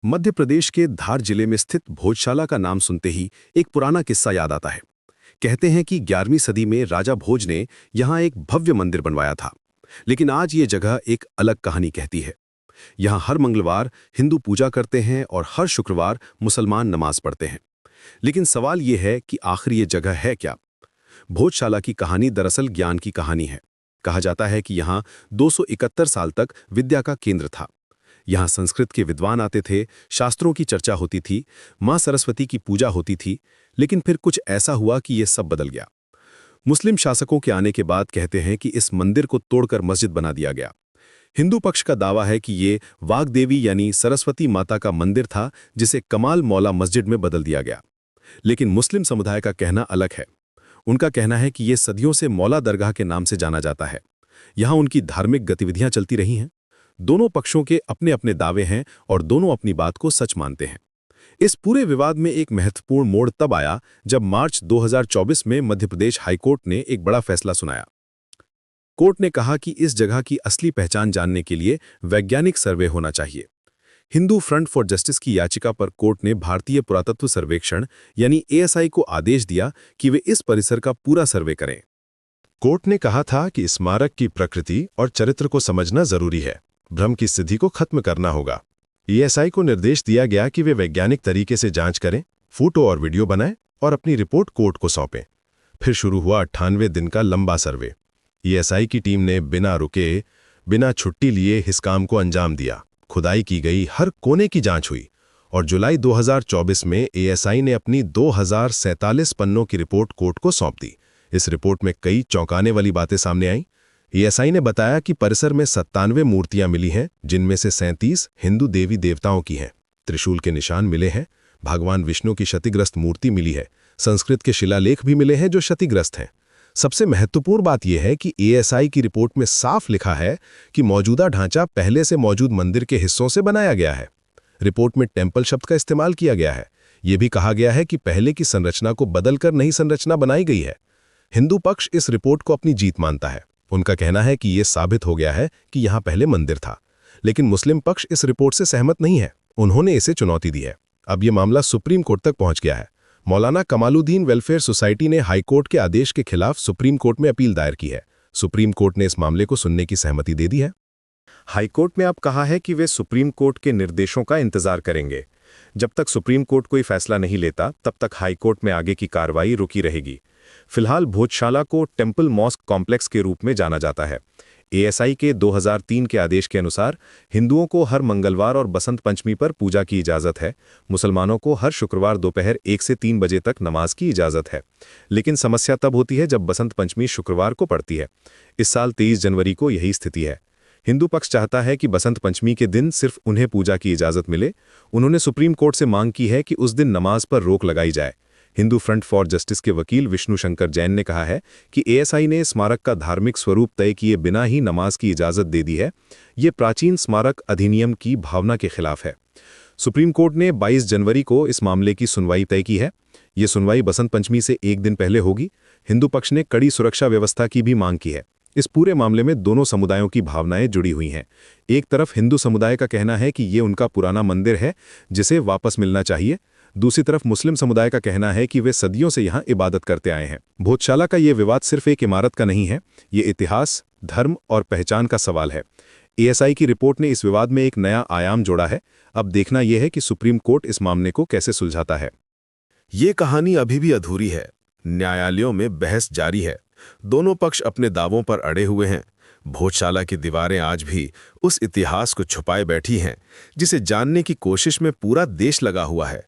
मध्य प्रदेश के धार जिले में स्थित भोजशाला का नाम सुनते ही एक पुराना किस्सा याद आता है। कहते हैं कि 11वीं सदी में राजा भोज ने यहाँ एक भव्य मंदिर बनवाया था। लेकिन आज ये जगह एक अलग कहानी कहती है। यहाँ हर मंगलवार हिंदू पूजा करते हैं और हर शुक्रवार मुसलमान नमाज पढ़ते हैं। लेकिन सवाल ये है कि आखिर ये जगह है क्या? भोजशाला की कहानी दरअसल ज्ञान की कहानी है। कहा जाता है कि यहाँ 271 साल तक विद्या का केंद्र था। यहाँ संस्कृत के विद्वान आते थे, शास्त्रों की चर्चा होती थी, माँ सरस्वती की पूजा होती थी। लेकिन फिर कुछ ऐसा हुआ कि ये सब बदल गया। मुस्लिम शासकों के आने के बाद कहते हैं कि इस मंदिर को तोड़कर मस्जिद बना दिया गया। हिंदू पक्ष का दावा है कि ये वाग्देवी यानी सरस्वती माता का मंदिर था, जिसे कमाल मौला मस्जिद में बदल दिया गया। लेकिन मुस्लिम समुदाय का कहना अलग है। उनका कहना है कि ये सदियों से मौला दरगाह के नाम से जाना जाता है। यहाँ उनकी धार्मिक गतिविधियां चलती रही हैं। दोनों पक्षों के अपने अपने दावे हैं और दोनों अपनी बात को सच मानते हैं। इस पूरे विवाद में एक महत्वपूर्ण मोड़ तब आया जब मार्च 2024 में मध्य प्रदेश हाईकोर्ट ने एक बड़ा फैसला सुनाया। कोर्ट ने कहा कि इस जगह की असली पहचान जानने के लिए वैज्ञानिक सर्वे होना चाहिए। हिंदू फ्रंट फॉर जस्टिस की याचिका पर कोर्ट ने भारतीय पुरातत्व सर्वेक्षण यानी ASI को आदेश दिया कि वे इस परिसर का पूरा सर्वे करें। कोर्ट ने कहा था कि स्मारक की प्रकृति और चरित्र को समझना जरूरी है। भ्रम की स्थिति को खत्म करना होगा। ASI को निर्देश दिया गया कि वे वैज्ञानिक तरीके से जांच करें, फोटो और वीडियो बनाएं और अपनी रिपोर्ट कोर्ट को सौंपें। फिर शुरू हुआ 98 दिन का लंबा सर्वे। ASI की टीम ने बिना रुके, बिना छुट्टी लिए इस काम को अंजाम दिया। खुदाई की गई, हर कोने की जांच हुई और जुलाई 2024 में ASI ने अपनी 2047 पन्नों की रिपोर्ट कोर्ट को सौंप दी। इस रिपोर्ट में कई चौंकाने वाली बातें सामने आईं। ASI ने बताया कि परिसर में 97 मूर्तियां मिली हैं, जिनमें से 37 हिंदू देवी देवताओं की हैं। त्रिशूल के निशान मिले हैं, भगवान विष्णु की क्षतिग्रस्त मूर्ति मिली है, संस्कृत के शिलालेख भी मिले हैं जो क्षतिग्रस्त हैं। सबसे महत्वपूर्ण बात यह है कि ASI की रिपोर्ट में साफ लिखा है कि मौजूदा ढांचा पहले से मौजूद मंदिर के हिस्सों से बनाया गया है। रिपोर्ट में टेम्पल शब्द का इस्तेमाल किया गया है। यह भी कहा गया है कि पहले की संरचना को बदलकर नई संरचना बनाई गई है। हिंदू पक्ष इस रिपोर्ट को अपनी जीत मानता है। उनका कहना है कि यह साबित हो गया है कि यहाँ पहले मंदिर था। लेकिन मुस्लिम पक्ष इस रिपोर्ट से सहमत नहीं है। उन्होंने इसे चुनौती दी है। अब यह मामला सुप्रीम कोर्ट तक पहुंच गया है। मौलाना कमालुद्दीन वेलफेयर सोसाइटी ने हाईकोर्ट के आदेश के खिलाफ सुप्रीम कोर्ट में अपील दायर की है। सुप्रीम कोर्ट ने इस मामले को सुनने की सहमति दे दी है। हाईकोर्ट में अब कहा है कि वे सुप्रीम कोर्ट के निर्देशों का इंतजार करेंगे। जब तक सुप्रीम कोर्ट कोई फैसला नहीं लेता, तब तक हाईकोर्ट में आगे की कार्रवाई रुकी रहेगी। फिलहाल भोजशाला को टेम्पल मॉस्क कॉम्प्लेक्स के रूप में जाना जाता है। ASI के 2003 के आदेश के अनुसार हिंदुओं को हर मंगलवार और बसंत पंचमी पर पूजा की इजाज़त है। मुसलमानों को हर शुक्रवार दोपहर 1 से 3 बजे तक नमाज की इजाज़त है। लेकिन समस्या तब होती है जब बसंत पंचमी शुक्रवार को पड़ती है। इस साल 23 जनवरी को यही स्थिति है। हिंदू पक्ष चाहता है कि बसंत पंचमी के दिन सिर्फ उन्हें पूजा की इजाज़त मिले। उन्होंने सुप्रीम कोर्ट से मांग की है कि उस दिन नमाज पर रोक लगाई जाए। हिंदू फ्रंट फॉर जस्टिस के वकील विष्णु शंकर जैन ने कहा है कि ASI ने स्मारक का धार्मिक स्वरूप तय किए बिना ही नमाज की इजाज़त दे दी है। ये प्राचीन स्मारक अधिनियम की भावना के खिलाफ है। सुप्रीम कोर्ट ने 22 जनवरी को इस मामले की सुनवाई तय की है। ये सुनवाई बसंत पंचमी से एक दिन पहले होगी। हिंदू पक्ष ने कड़ी सुरक्षा व्यवस्था की भी मांग की है। इस पूरे मामले में दोनों समुदायों की भावनाएं जुड़ी हुई हैं। एक तरफ हिंदू समुदाय का कहना है कि ये उनका पुराना मंदिर है, जिसे वापस मिलना चाहिए। दूसरी तरफ मुस्लिम समुदाय का कहना है कि वे सदियों से यहाँ इबादत करते आए हैं। भोजशाला का ये विवाद सिर्फ एक इमारत का नहीं है, ये इतिहास, धर्म और पहचान का सवाल है। ASI की रिपोर्ट ने इस विवाद में एक नया आयाम जोड़ा है। अब देखना यह है कि सुप्रीम कोर्ट इस मामले को कैसे सुलझाता है। ये कहानी अभी भी अधूरी है। न्यायालयों में बहस जारी है। दोनों पक्ष अपने दावों पर अड़े हुए हैं। भोजशाला की दीवारें आज भी उस इतिहास को छुपाए बैठी हैं, जिसे जानने की कोशिश में पूरा देश लगा हुआ है।